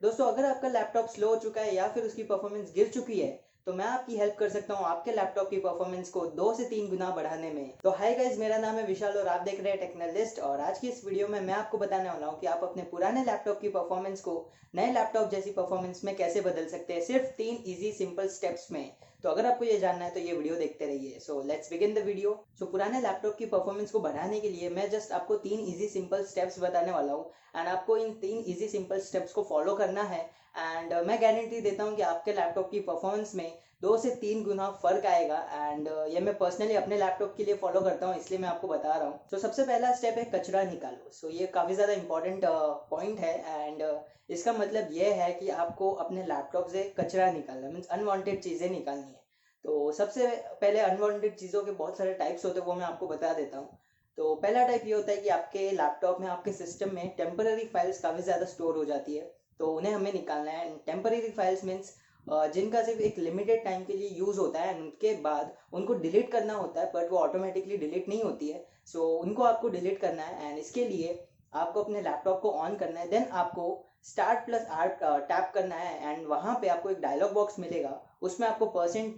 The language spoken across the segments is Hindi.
दोस्तों, अगर आपका लैपटॉप स्लो हो चुका है या फिर उसकी परफॉर्मेंस गिर चुकी है तो मैं आपकी हेल्प कर सकता हूँ आपके लैपटॉप की परफॉर्मेंस को 2 से 3 गुना बढ़ाने में। तो हाय गाइस, मेरा नाम है विशाल और आप देख रहे हैं टेक्नलिस्ट। और आज की इस वीडियो में मैं आपको बताने वाला हूँ कि आप अपने पुराने लैपटॉप की परफॉर्मेंस को नए लैपटॉप जैसी परफॉर्मेंस में कैसे बदल सकते हैं, सिर्फ 3 इजी सिंपल स्टेप्स में। तो अगर आपको ये जानना है तो ये वीडियो देखते रहिए। So let's begin the video. So पुराने लैपटॉप की परफॉर्मेंस को बढ़ाने के लिए मैं जस्ट आपको 3 इजी सिंपल स्टेप्स बताने वाला हूँ एंड आपको इन 3 इजी सिंपल स्टेप्स को फॉलो करना है। एंड मैं गारंटी देता हूँ कि आपके लैपटॉप की परफॉर्मेंस में 2 से 3 गुना फर्क आएगा। एंड ये मैं पर्सनली अपने लैपटॉप के लिए फॉलो करता हूँ, इसलिए मैं आपको बता रहा हूँ। तो सबसे पहला स्टेप है कचरा निकालो। सो ये काफ़ी ज़्यादा इंपॉर्टेंट पॉइंट है। एंड इसका मतलब ये है कि आपको अपने लैपटॉप से कचरा निकालना मीन्स अनवांटेड चीज़ें निकालनी है। तो सबसे पहले अनवांटेड चीज़ों के बहुत सारे टाइप्स होते हैं, वो मैं आपको बता देता हूँ। तो पहला टाइप ये होता है कि आपके लैपटॉप में, आपके सिस्टम में टेम्पररी फाइल्स काफ़ी ज़्यादा स्टोर हो जाती है, तो उन्हें हमें निकालना है। टेम्पररी फाइल्स मीन्स जिनका सिर्फ एक लिमिटेड टाइम के लिए यूज़ होता है एंड उनके बाद उनको डिलीट करना होता है, बट वो ऑटोमेटिकली डिलीट नहीं होती है। सो उनको आपको डिलीट करना है एंड इसके लिए आपको अपने लैपटॉप को ऑन करना है। देन आपको स्टार्ट प्लस आर टैप करना है एंड वहाँ पे आपको एक डायलॉग बॉक्स मिलेगा, उसमें आपको परसेंट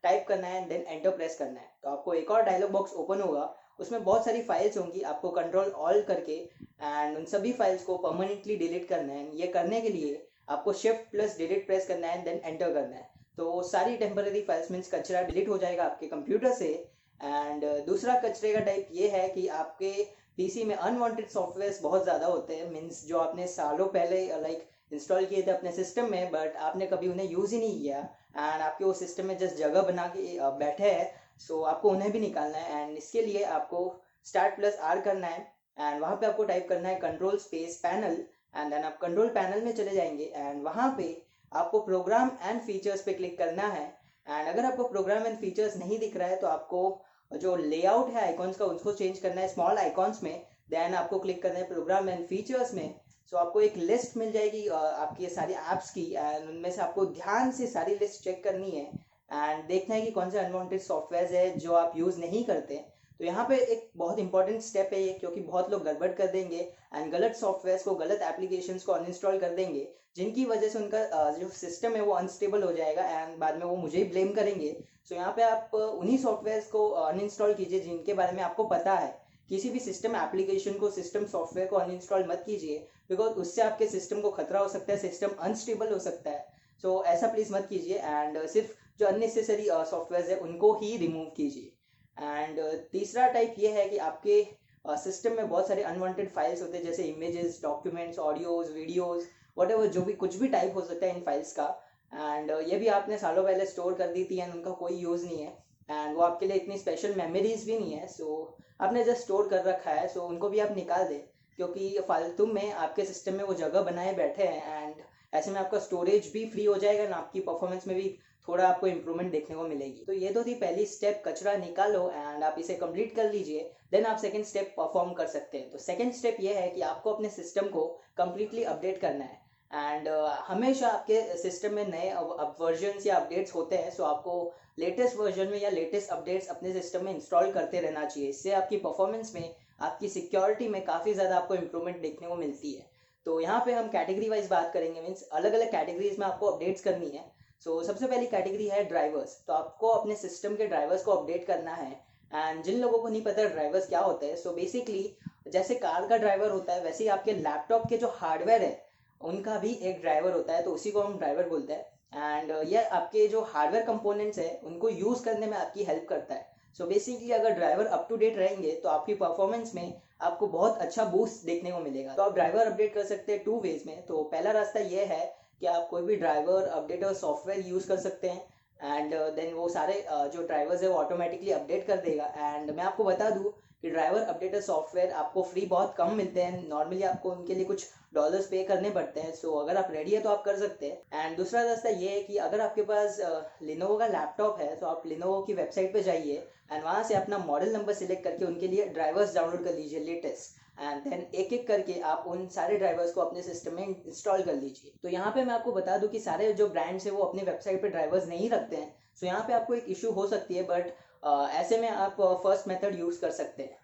टाइप करना है, देन एंटर प्रेस करना है। तो आपको एक और डायलॉग बॉक्स ओपन होगा, उसमें बहुत सारी फाइल्स होंगी, आपको कंट्रोल ऑल करके एंड उन सभी फाइल्स को परमानेंटली डिलीट करना है। ये करने के लिए आपको शिफ्ट प्लस डिलीट प्रेस करना है, देन एंटर करना है। तो सारी टेम्पररी फाइल्स मीन्स कचरा डिलीट हो जाएगा आपके कंप्यूटर से। एंड दूसरा कचरे का टाइप ये है कि आपके पीसी में अनवांटेड सॉफ्टवेयर बहुत ज़्यादा होते हैं, मीन्स जो आपने सालों पहले लाइक इंस्टॉल किए थे अपने सिस्टम में, बट आपने कभी उन्हें यूज़ ही नहीं किया एंड आपके वो सिस्टम में जस्ट जगह बना के बैठे हैं। सो आपको उन्हें भी निकालना है एंड इसके लिए आपको स्टार्ट प्लस आर करना है एंड वहाँ पे आपको टाइप करना है control space panel and then आप कंट्रोल पैनल में चले जाएंगे एंड वहाँ पे आपको प्रोग्राम एंड फीचर्स पे क्लिक करना है। एंड अगर आपको प्रोग्राम एंड फीचर्स नहीं दिख रहा है तो आपको जो लेआउट है आइकॉन्स का उसको चेंज करना है स्मॉल आइकॉन्स में। देन आपको क्लिक करना है प्रोग्राम एंड फीचर्स में। सो आपको एक लिस्ट मिल जाएगी आपकी सारी ऐप्स की एंड उनमें से आपको ध्यान से सारी लिस्ट चेक करनी है एंड देखना है कि कौन से अनवांटेड सॉफ्टवेयर है जो आप यूज़ नहीं करते। तो यहाँ पे एक बहुत इंपॉर्टेंट स्टेप है ये, क्योंकि बहुत लोग गड़बड़ कर देंगे एंड गलत सॉफ्टवेयर को, गलत एप्लीकेशंस को अनइंस्टॉल कर देंगे, जिनकी वजह से उनका जो सिस्टम है वो अनस्टेबल हो जाएगा एंड बाद में वो मुझे ही ब्लेम करेंगे। सो यहाँ पे आप उन्हीं सॉफ्टवेयर को अनइंस्टॉल कीजिए जिनके बारे में आपको पता है। किसी भी सिस्टम एप्लीकेशन को, सिस्टम सॉफ्टवेयर को अनइंस्टॉल मत कीजिए, बिकॉज उससे आपके सिस्टम को खतरा हो सकता है, सिस्टम अनस्टेबल हो सकता है। सो ऐसा प्लीज़ मत कीजिए एंड सिर्फ जो अननेसेसरी सॉफ्टवेयर है उनको ही रिमूव कीजिए। एंड तीसरा टाइप ये है कि आपके सिस्टम में बहुत सारे अनवांटेड फाइल्स होते हैं, जैसे images, documents, audios, videos, what जो भी कुछ भी टाइप हो सकता है इन फाइल्स का। एंड ये भी आपने सालों पहले स्टोर कर दी थी एंड उनका कोई यूज़ नहीं है एंड वो आपके लिए इतनी स्पेशल मेमोरीज भी नहीं है। सो आपने जस्ट स्टोर कर रखा है, सो उनको भी आप निकाल दें, क्योंकि फालतू में आपके सिस्टम में वो जगह बनाए बैठे हैं एंड ऐसे में आपका स्टोरेज भी फ्री हो जाएगा ना, आपकी परफॉर्मेंस में भी थोड़ा आपको इंप्रूवमेंट देखने को मिलेगी। तो ये तो थी पहली स्टेप, कचरा निकालो एंड आप इसे कंप्लीट कर लीजिए, देन आप सेकंड स्टेप परफॉर्म कर सकते हैं। तो सेकंड स्टेप ये है कि आपको अपने सिस्टम को कंप्लीटली अपडेट करना है एंड हमेशा आपके सिस्टम में नए वर्जन या अपडेट्स होते हैं, सो आपको लेटेस्ट वर्जन में या लेटेस्ट अपडेट्स अपने सिस्टम में इंस्टॉल करते रहना चाहिए। इससे आपकी परफॉर्मेंस में, आपकी सिक्योरिटी में काफ़ी ज़्यादा आपको इंप्रूवमेंट देखने को मिलती है। तो यहाँ पे हम कैटेगरी वाइज बात करेंगे, मीन्स अलग अलग कैटेगरीज में आपको अपडेट्स करनी है। सो सबसे पहली कैटेगरी है ड्राइवर्स। तो आपको अपने सिस्टम के ड्राइवर्स को अपडेट करना है एंड जिन लोगों को नहीं पता ड्राइवर्स क्या होते हैं, सो बेसिकली जैसे कार का ड्राइवर होता है, वैसे ही आपके लैपटॉप के जो हार्डवेयर है उनका भी एक ड्राइवर होता है, तो उसी को हम ड्राइवर बोलते हैं। एंड ये आपके जो हार्डवेयर कंपोनेंट्स है उनको यूज़ करने में आपकी हेल्प करता है। सो बेसिकली अगर ड्राइवर अप टू डेट रहेंगे तो आपकी परफॉर्मेंस में आपको बहुत अच्छा बूस्ट देखने को मिलेगा। तो आप ड्राइवर अपडेट कर सकते हैं 2 वेज में। तो पहला रास्ता ये है कि आप कोई भी ड्राइवर अपडेटर सॉफ्टवेयर यूज़ कर सकते हैं एंड देन वो सारे जो ड्राइवर्स है वो ऑटोमेटिकली अपडेट कर देगा। एंड मैं आपको बता दूं कि ड्राइवर अपडेटर सॉफ्टवेयर आपको फ्री बहुत कम मिलते हैं, नॉर्मली आपको उनके लिए कुछ डॉलर्स पे करने पड़ते हैं। सो अगर आप रेडी है तो आप कर सकते हैं। एंड दूसरा रास्ता ये है कि अगर आपके पास लिनोवो का लैपटॉप है तो आप लिनोवो की वेबसाइट पे जाइए एंड वहाँ से अपना मॉडल नंबर सिलेक्ट करके उनके लिए ड्राइवर्स डाउनलोड कर लीजिए लेटेस्ट, एंड देन एक एक करके आप उन सारे ड्राइवर्स को अपने सिस्टम में इंस्टॉल कर लीजिए। तो यहाँ पे मैं आपको बता दूं कि सारे जो ब्रांड्स है वो अपनी वेबसाइट पे ड्राइवर्स नहीं रखते हैं। सो यहाँ पे आपको एक इशू हो सकती है, बट ऐसे में आप फर्स्ट मेथड यूज़ कर सकते हैं।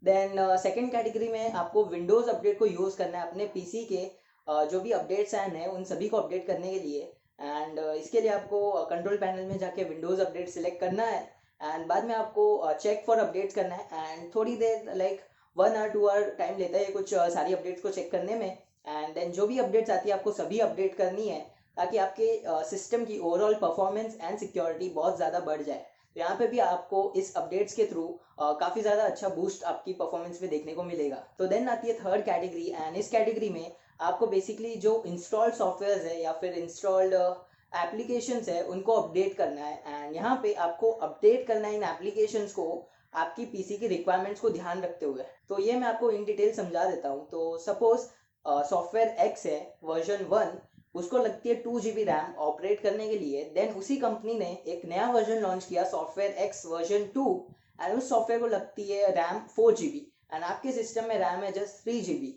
देन सेकेंड कैटेगरी में आपको विंडोज़ अपडेट को यूज़ करना है अपने पीसी के जो भी अपडेट्स आए हैं उन सभी को अपडेट करने के लिए। एंड इसके लिए आपको कंट्रोल पैनल में जाके विंडोज़ अपडेट सिलेक्ट करना है एंड बाद में आपको चेक फॉर अपडेट्स करना है। एंड थोड़ी देर लाइक 1 or 2 आवर टाइम लेता है ये कुछ सारी अपडेट्स को चेक करने में। एंड देन जो भी अपडेट्स आती है आपको सभी अपडेट करनी है ताकि आपके सिस्टम की ओवरऑल परफॉर्मेंस एंड सिक्योरिटी बहुत ज़्यादा बढ़ जाए। तो यहाँ पे भी आपको इस अपडेट्स के थ्रू काफ़ी ज़्यादा अच्छा बूस्ट आपकी परफॉर्मेंस में देखने को मिलेगा। तो देन आती है थर्ड कैटेगरी एंड इस कैटेगरी में आपको बेसिकली जो इंस्टॉल्ड सॉफ्टवेयर है या फिर इंस्टॉल्ड एप्लीकेशंस है उनको अपडेट करना है। एंड यहाँ पे आपको अपडेट करना है इन एप्लीकेशंस को आपकी पीसी की रिक्वायरमेंट्स को ध्यान रखते हुए। तो ये मैं आपको इन डिटेल समझा देता हूँ। तो सपोज सॉफ्टवेयर एक्स है वर्जन 1, उसको लगती है 2 GB रैम ऑपरेट करने के लिए। देन उसी कंपनी ने एक नया वर्जन लॉन्च किया सॉफ्टवेयर एक्स वर्जन 2 एंड उस सॉफ्टवेयर को लगती है रैम 4 GB एंड आपके सिस्टम में रैम है जस्ट 3 GB।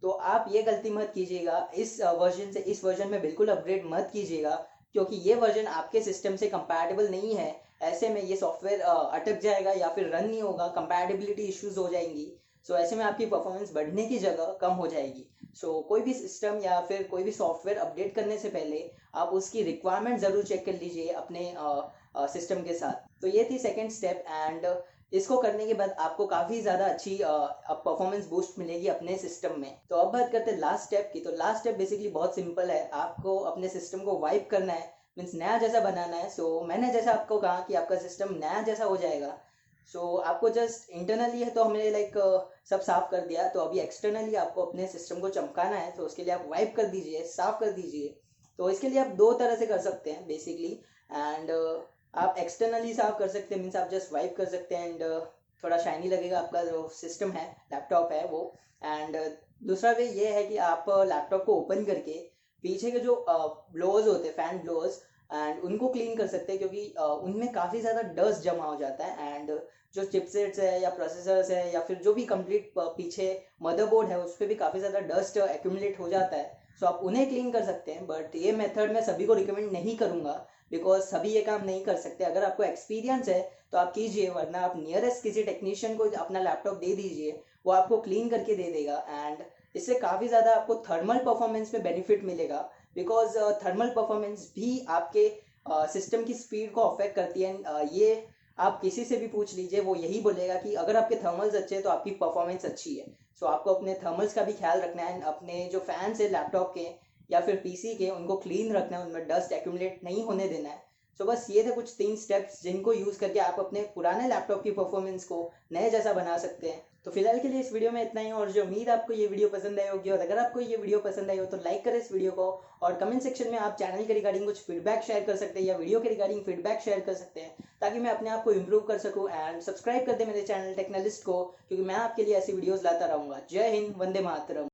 तो आप ये गलती मत कीजिएगा, इस वर्जन से इस वर्जन में बिल्कुल अपग्रेड मत कीजिएगा क्योंकि ये वर्जन आपके सिस्टम से कंपैटिबल नहीं है। ऐसे में ये सॉफ्टवेयर अटक जाएगा या फिर रन नहीं होगा, कंपैटिबिलिटी इश्यूज हो जाएंगी। सो ऐसे में आपकी परफॉर्मेंस बढ़ने की जगह कम हो जाएगी। कोई भी सिस्टम या फिर कोई भी सॉफ्टवेयर अपडेट करने से पहले आप उसकी रिक्वायरमेंट ज़रूर चेक कर लीजिए अपने सिस्टम के साथ। तो ये थी सेकेंड स्टेप एंड इसको करने के बाद आपको काफ़ी ज़्यादा अच्छी परफॉर्मेंस बूस्ट मिलेगी अपने सिस्टम में। तो अब बात करते हैं लास्ट स्टेप की। तो लास्ट स्टेप बेसिकली बहुत सिंपल है, आपको अपने सिस्टम को वाइप करना है, मीन्स नया जैसा बनाना है। मैंने जैसा आपको कहा कि आपका सिस्टम नया जैसा हो जाएगा। आपको जस्ट इंटरनली है तो हमने लाइक सब साफ कर दिया, तो अभी एक्सटर्नली आपको अपने सिस्टम को चमकाना है। तो उसके लिए आप वाइप कर दीजिए, साफ कर दीजिए। तो इसके लिए आप 2 तरह से कर सकते हैं बेसिकली। एंड आप एक्सटर्नली साफ कर सकते हैं, मीन्स आप जस्ट वाइप कर सकते हैं एंड थोड़ा शाइनी लगेगा आपका जो सिस्टम है, लैपटॉप है वो। एंड दूसरा वे ये है कि आप लैपटॉप को ओपन करके पीछे के जो ब्लोअर्स होते हैं, फैन ब्लोअर्स, एंड उनको क्लीन कर सकते हैं क्योंकि उनमें काफ़ी ज़्यादा डस्ट जमा हो जाता है। एंड जो चिपसेट्स है या प्रोसेसर्स है या फिर जो भी कंप्लीट पीछे मदरबोर्ड है उस पर भी काफ़ी ज़्यादा डस्ट एक्यूमुलेट हो जाता है। आप उन्हें क्लीन कर सकते हैं। बट ये मेथड मैं सभी को रिकमेंड नहीं करूँगा बिकॉज सभी ये काम नहीं कर सकते। अगर आपको एक्सपीरियंस है तो आप कीजिए, वरना आप नियरेस्ट किसी टेक्नीशियन को अपना लैपटॉप दे दीजिए, वो आपको क्लीन करके दे देगा। एंड इससे काफ़ी ज़्यादा आपको थर्मल परफॉर्मेंस में बेनिफिट मिलेगा बिकॉज थर्मल परफॉर्मेंस भी आपके सिस्टम की स्पीड को अफेक्ट करती है। ये आप किसी से भी पूछ लीजिए, वो यही बोलेगा कि अगर आपके थर्मल्स अच्छे हैं तो आपकी परफॉर्मेंस अच्छी है। आपको अपने थर्मल्स का भी ख्याल रखना है, अपने जो फैंस है लैपटॉप के या फिर पीसी के उनको क्लीन रखना है, उनमें डस्ट एक्यूमुलेट नहीं होने देना है। बस ये थे कुछ 3 स्टेप्स जिनको यूज़ करके आप अपने पुराने लैपटॉप की परफॉर्मेंस को नए जैसा बना सकते हैं। तो फिलहाल के लिए इस वीडियो में इतना ही, और जो उम्मीद आपको ये वीडियो पसंद आई होगी, और अगर आपको ये वीडियो पसंद आई हो तो लाइक करें इस वीडियो को, और कमेंट सेक्शन में आप चैनल के रिगार्डिंग कुछ फीडबैक शेयर कर सकते हैं या वीडियो के रिगार्डिंग फीडबैक शेयर कर सकते हैं ताकि मैं अपने आप को इम्प्रूव कर सकूँ। एंड सब्सक्राइब कर दे मेरे चैनल टेक्नलिस्ट को क्योंकि मैं आपके लिए ऐसी वीडियोज़ लाता रहूँगा। जय हिंद, वंदे मातरम।